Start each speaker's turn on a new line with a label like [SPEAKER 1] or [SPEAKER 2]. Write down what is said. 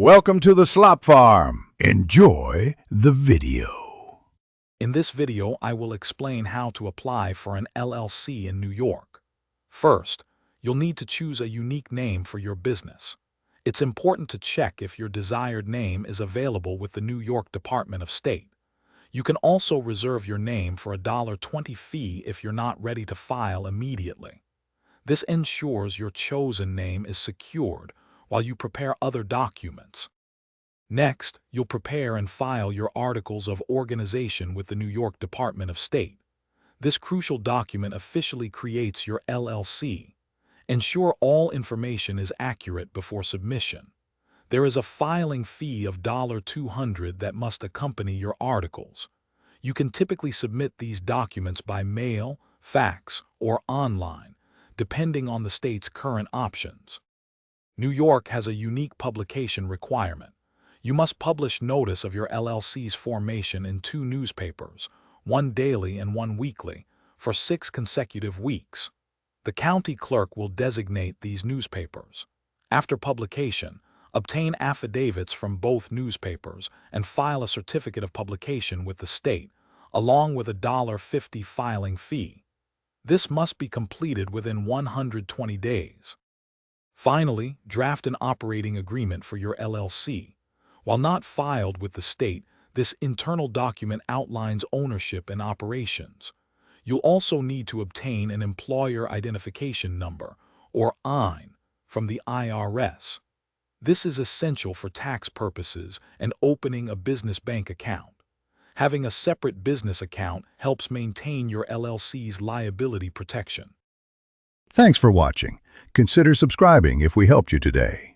[SPEAKER 1] Welcome to the Slop Farm. Enjoy the video.
[SPEAKER 2] In this video, I will explain how to apply for an LLC in New York. First, you'll need to choose a unique name for your business. It's important to check if your desired name is available with the New York Department of State. You can also reserve your name for a $1.20 fee if you're not ready to file immediately. This ensures your chosen name is secured while you prepare other documents. Next, you'll prepare and file your Articles of Organization with the New York Department of State. This crucial document officially creates your LLC. Ensure all information is accurate before submission. There is a filing fee of $200 that must accompany your articles. You can typically submit these documents by mail, fax, or online, depending on the state's current options. New York has a unique publication requirement. You must publish notice of your LLC's formation in 2 newspapers, one daily and one weekly, for 6 consecutive weeks. The county clerk will designate these newspapers. After publication, obtain affidavits from both newspapers and file a certificate of publication with the state, along with a $1.50 filing fee. This must be completed within 120 days. Finally, draft an operating agreement for your LLC. While not filed with the state, this internal document outlines ownership and operations. You'll also need to obtain an Employer Identification Number, or EIN, from the IRS. This is essential for tax purposes and opening a business bank account. Having a separate business account helps maintain your LLC's liability protection.
[SPEAKER 1] Thanks for watching. Consider subscribing if we helped you today.